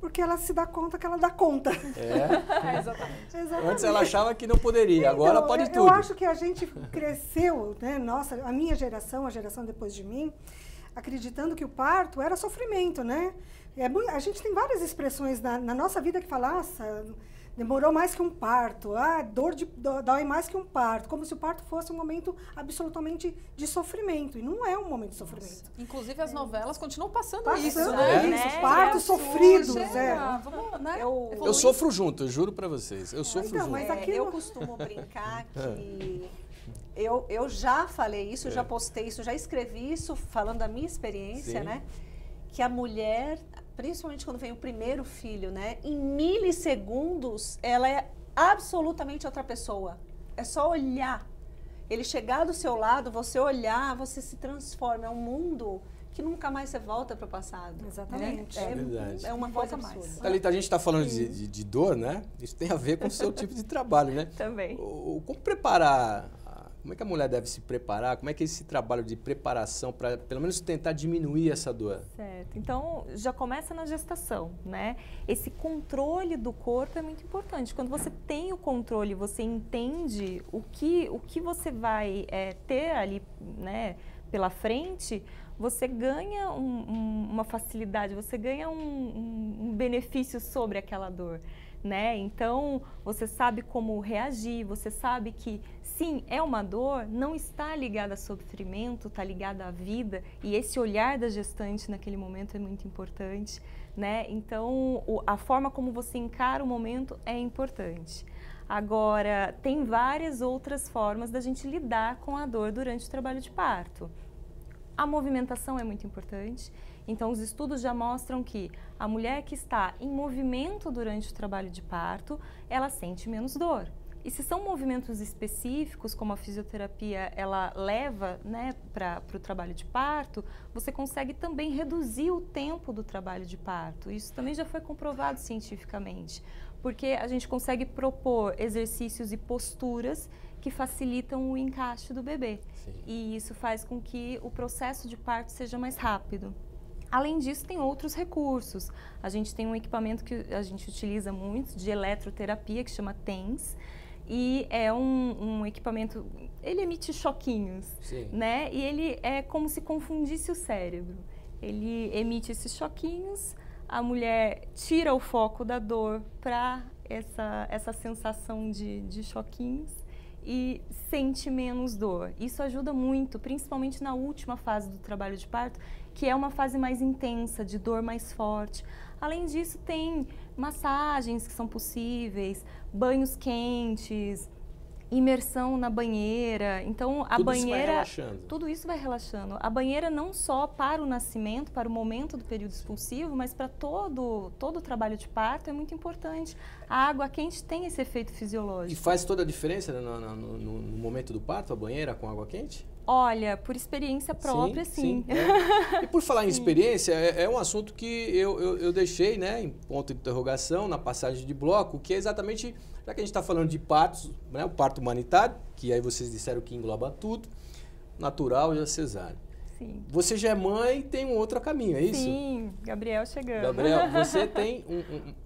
Porque ela se dá conta que ela dá conta. Exatamente. Antes ela achava que não poderia, agora então, pode tudo. Eu acho que a gente cresceu, né? Nossa, a minha geração, a geração depois de mim, acreditando que o parto era sofrimento, né? A gente tem várias expressões na nossa vida que fala, nossa, demorou mais que um parto, dói mais que um parto, como se o parto fosse um momento absolutamente de sofrimento, e não é um momento de sofrimento. Inclusive as novelas continuam passando Passando isso, isso, né? partos sofridos, Vamos, né? Eu sofro junto, eu juro pra vocês. Eu sofro junto. Mas eu costumo brincar que eu já falei isso, já postei isso, já escrevi isso, falando da minha experiência, Sim. né? Que a mulher, principalmente quando vem o primeiro filho, né? Em milissegundos, ela é absolutamente outra pessoa. É só olhar. Ele chegar do seu lado, você olhar, você se transforma. É um mundo que nunca mais você volta para o passado. Exatamente. Verdade. É uma coisa absurda. Thalita, a gente está falando de dor, né? Isso tem a ver com o seu tipo de trabalho, né? Também. Como preparar, como é que a mulher deve se preparar? Como é que é esse trabalho de preparação para, pelo menos, tentar diminuir essa dor? Certo. Então, já começa na gestação, né? Esse controle do corpo é muito importante. Quando você tem o controle, você entende o que você vai ter ali, né, pela frente, você ganha uma facilidade, você ganha um benefício sobre aquela dor, né? Então, você sabe como reagir, você sabe que, sim, é uma dor, não está ligada a sofrimento, está ligada à vida, e esse olhar da gestante naquele momento é muito importante, né? Então, a forma como você encara o momento é importante. Agora, tem várias outras formas da gente lidar com a dor durante o trabalho de parto. A movimentação é muito importante, então os estudos já mostram que a mulher que está em movimento durante o trabalho de parto, ela sente menos dor. E se são movimentos específicos, como a fisioterapia, ela leva, né, para o trabalho de parto, você consegue também reduzir o tempo do trabalho de parto. Isso também já foi comprovado cientificamente, porque a gente consegue propor exercícios e posturas que facilitam o encaixe do bebê. Sim. E isso faz com que o processo de parto seja mais rápido. Além disso, tem outros recursos. A gente tem um equipamento que a gente utiliza muito de eletroterapia, que chama TENS, e é um equipamento, ele emite choquinhos, Sim. né? E ele é como se confundisse o cérebro. Ele emite esses choquinhos, a mulher tira o foco da dor para essa sensação de choquinhos e sente menos dor. Isso ajuda muito, principalmente na última fase do trabalho de parto, que é uma fase mais intensa, de dor mais forte. Além disso, tem massagens que são possíveis, banhos quentes, imersão na banheira. Então, a banheira... Tudo isso vai relaxando. Tudo isso vai relaxando. A banheira não só para o nascimento, para o momento do período expulsivo, mas para todo o trabalho de parto é muito importante. A água quente tem esse efeito fisiológico. E faz toda a diferença, né, no momento do parto, a banheira com água quente? Olha, por experiência própria, sim. E por falar em experiência, é um assunto que eu deixei, né, em ponto de interrogação, na passagem de bloco, que é exatamente, já que a gente está falando de partos, né, o parto humanitário, que aí vocês disseram que engloba tudo, natural e a cesárea. Sim. Você já é mãe e tem um outro caminho, é isso? Sim, Gabriel chegando. Gabriel, você tem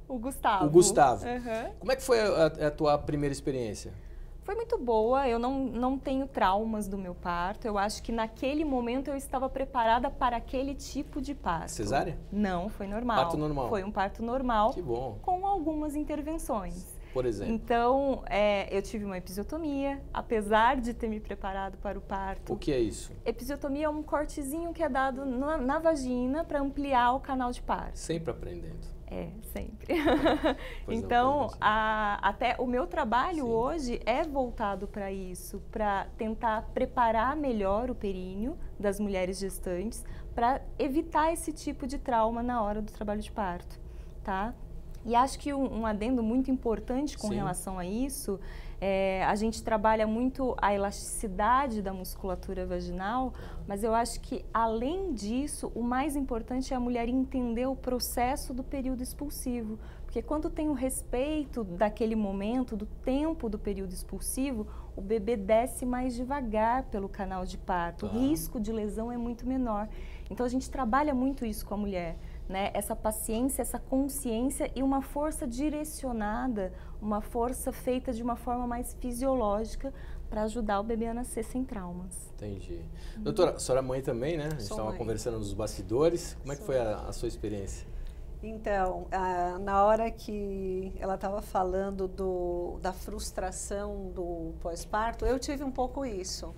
o Gustavo. O Gustavo. Uhum. Como é que foi a tua primeira experiência? Foi muito boa, eu não tenho traumas do meu parto. Eu acho que naquele momento eu estava preparada para aquele tipo de parto. Cesárea? Não, foi normal. Parto normal? Foi um parto normal. Que bom. Com algumas intervenções. Por exemplo? Então, eu tive uma episiotomia, apesar de ter me preparado para o parto. O que é isso? Episiotomia é um cortezinho que é dado na vagina para ampliar o canal de parto. Sempre aprendendo. É, sempre. Então, até o meu trabalho hoje é voltado para isso, para tentar preparar melhor o períneo das mulheres gestantes, para evitar esse tipo de trauma na hora do trabalho de parto, tá? E acho que um adendo muito importante com relação a isso, a gente trabalha muito a elasticidade da musculatura vaginal, mas eu acho que, além disso, o mais importante é a mulher entender o processo do período expulsivo. Porque quando tem o respeito daquele momento, do tempo do período expulsivo, o bebê desce mais devagar pelo canal de parto. O risco de lesão é muito menor. Então, a gente trabalha muito isso com a mulher. Né? Essa paciência, essa consciência e uma força direcionada, uma força feita de uma forma mais fisiológica para ajudar o bebê a nascer sem traumas. Entendi. Doutora, a senhora é mãe também, né? A gente estava conversando nos bastidores. Como é que foi a sua experiência? Então, na hora que ela estava falando da frustração do pós-parto, eu tive um pouco isso.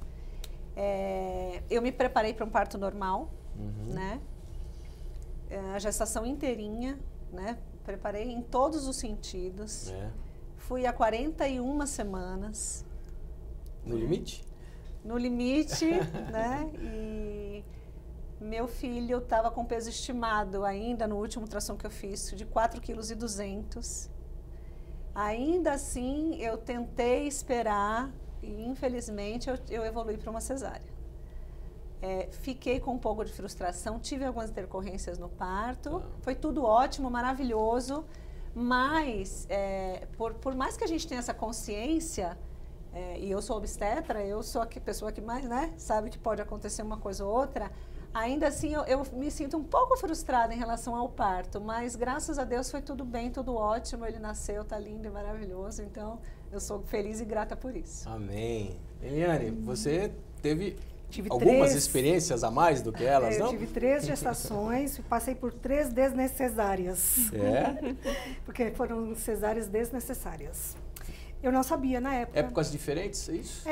Eu me preparei para um parto normal, né? A gestação inteirinha, né? Preparei em todos os sentidos. Fui a 41 semanas. No limite? No limite, né? E meu filho estava com peso estimado ainda no último ultrassom que eu fiz, de 4,2 kg. Ainda assim, eu tentei esperar e, infelizmente, eu evoluí para uma cesárea. Fiquei com um pouco de frustração, tive algumas intercorrências no parto, foi tudo ótimo, maravilhoso, mas por mais que a gente tenha essa consciência, e eu sou obstetra, eu sou a pessoa que mais, né, sabe que pode acontecer uma coisa ou outra, ainda assim eu me sinto um pouco frustrada em relação ao parto, mas graças a Deus foi tudo bem, tudo ótimo, ele nasceu, tá lindo e maravilhoso, então eu sou feliz e grata por isso. Amém. Eliane, você Tive algumas experiências a mais do que elas, não? Eu tive 3 gestações, passei por 3 desnecessárias. Porque foram cesáreas desnecessárias. Eu não sabia na época. Épocas diferentes, é isso?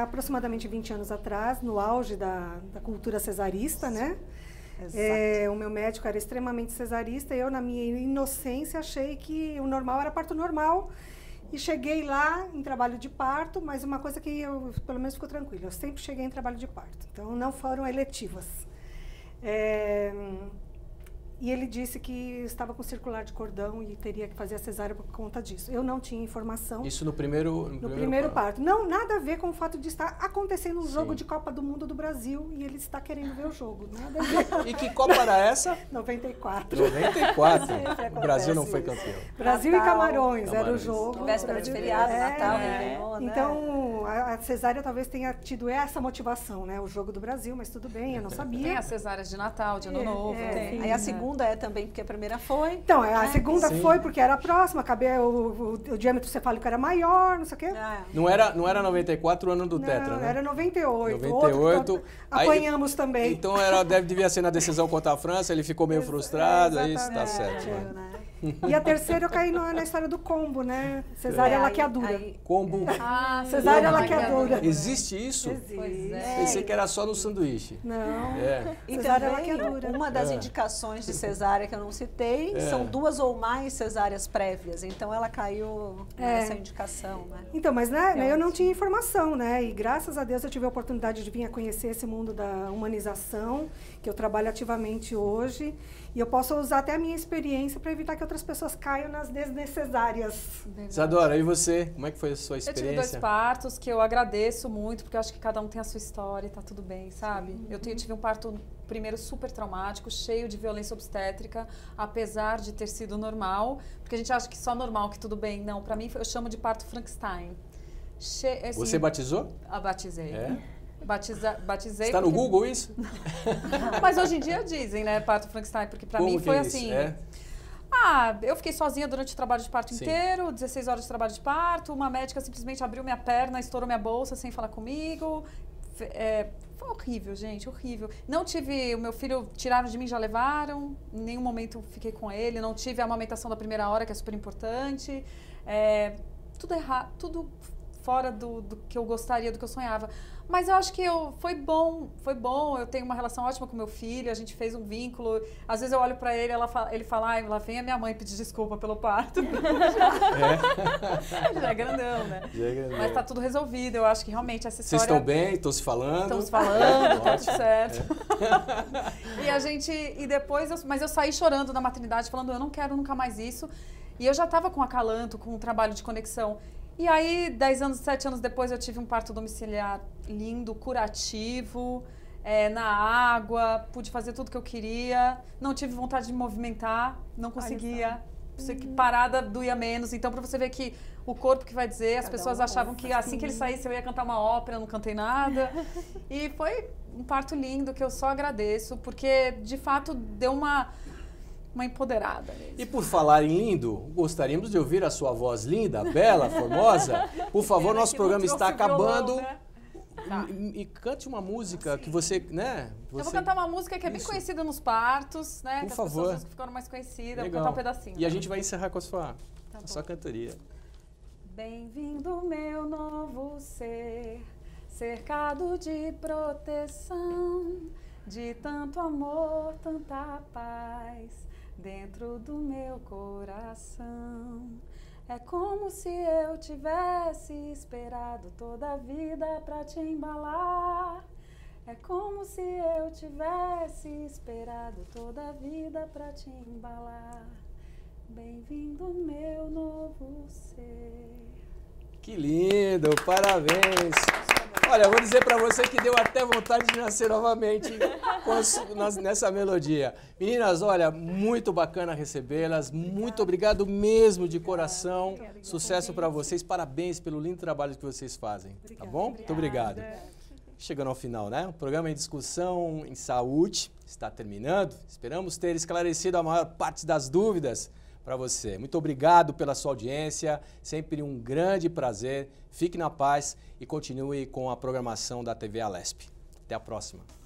Aproximadamente 20 anos atrás, no auge da cultura cesarista, né? O meu médico era extremamente cesarista e eu, na minha inocência, achei que o normal era parto normal. E cheguei lá em trabalho de parto, mas uma coisa que eu, pelo menos, ficou tranquila. Eu sempre cheguei em trabalho de parto. Então, não foram eletivas. E ele disse que estava com circular de cordão e teria que fazer a cesárea por conta disso. Eu não tinha informação. Isso no primeiro parto. Não, nada a ver com o fato de estar acontecendo um jogo de Copa do Mundo do Brasil e ele está querendo ver o jogo. Nada a ver. E que Copa era essa? 94. 94. O Brasil não foi campeão. Brasil Natal, e Camarões era o jogo. Véspera de feriado, Natal, Réveillon, né? Então, a cesárea talvez tenha tido essa motivação, né? O jogo do Brasil, mas tudo bem, eu não sabia. Tem as cesáreas de Natal, de Ano Novo. Tem. Aí a segunda também, porque a primeira foi. Então, a segunda foi porque era próxima, o diâmetro cefálico era maior, não sei o quê. Não era 94 o ano do Tetra, né? Era 98. 98. Apanhamos também. Então devia ser na decisão contra a França, ele ficou meio frustrado, aí está certo. E a terceira eu caí na história do combo, né? Cesárea laqueadura. Combo. Cesárea laqueadura. Existe isso? Existe. Pensei que era só no sanduíche. Não. E Cesárea também, laqueadura. uma das indicações de cesárea que eu não citei, são 2 ou mais cesáreas prévias. Então, ela caiu nessa indicação, né? Então, mas né, eu não tinha informação, né? E graças a Deus eu tive a oportunidade de vir a conhecer esse mundo da humanização, que eu trabalho ativamente hoje. E eu posso usar até a minha experiência para evitar que outras pessoas caiam nas desnecessárias. Isadora, e você? Como é que foi a sua experiência? Eu tive 2 partos que eu agradeço muito, porque eu acho que cada um tem a sua história e tá tudo bem, sabe? Eu tive um parto primeiro super traumático, cheio de violência obstétrica, apesar de ter sido normal, porque a gente acha que só normal, que tudo bem. Não, para mim eu chamo de parto Frankenstein. Assim, você batizou? Batizei. Batizei. Está no Google isso? Mas hoje em dia dizem, né, parto Frankenstein, porque pra mim foi assim. Eu fiquei sozinha durante o trabalho de parto inteiro, 16 horas de trabalho de parto, uma médica simplesmente abriu minha perna, estourou minha bolsa sem falar comigo. Foi horrível, gente, horrível. Não tive, o meu filho tiraram de mim, já levaram, em nenhum momento fiquei com ele, não tive a amamentação da primeira hora, que é super importante. Tudo errado, tudo fora do que eu gostaria, do que eu sonhava. Mas eu acho que foi bom, eu tenho uma relação ótima com meu filho, a gente fez um vínculo. Às vezes eu olho pra ele, ele fala, lá vem a minha mãe pedir desculpa pelo parto. Já é grandão, né? Mas tá tudo resolvido, eu acho que realmente essa história... Vocês estão bem? Estão se falando? Estamos falando, tá tudo certo. Mas eu saí chorando na maternidade, falando, eu não quero nunca mais isso. E eu já tava com acalanto, com um trabalho de conexão. E aí, 7 anos depois, eu tive um parto domiciliar lindo, curativo, na água, pude fazer tudo que eu queria, não tive vontade de movimentar, não conseguia. Parada doía menos. Então, para você ver que o corpo que vai dizer, as pessoas achavam que assim que ele saísse eu ia cantar uma ópera, eu não cantei nada. E foi um parto lindo que eu só agradeço, porque de fato deu uma empoderada mesmo. E por falar em lindo, gostaríamos de ouvir a sua voz linda, bela, formosa. Por favor, nosso programa está acabando. Violão, né? Tá. E cante uma música que você, né? Eu vou cantar uma música que é bem Isso. conhecida nos partos, né? Por que favor. as pessoas ficaram mais conhecidas. Legal. Vou cantar um pedacinho. E a gente vai encerrar com a sua, Tá bom. cantoria. Bem-vindo, meu novo ser, cercado de proteção, de tanto amor, tanta paz, dentro do meu coração. É como se eu tivesse esperado toda a vida pra te embalar. É como se eu tivesse esperado toda a vida pra te embalar. Bem-vindo, meu novo ser. Que lindo, parabéns. Olha, eu vou dizer pra você que deu até vontade de nascer novamente nessa melodia. Meninas, olha, muito bacana recebê-las. Muito obrigado mesmo de coração. Sucesso pra vocês. Parabéns pelo lindo trabalho que vocês fazem. Tá bom? Muito obrigado. Chegando ao final, né? O programa em discussão em saúde está terminando. Esperamos ter esclarecido a maior parte das dúvidas para você. Muito obrigado pela sua audiência, sempre um grande prazer. Fique na paz e continue com a programação da TV Alesp. Até a próxima.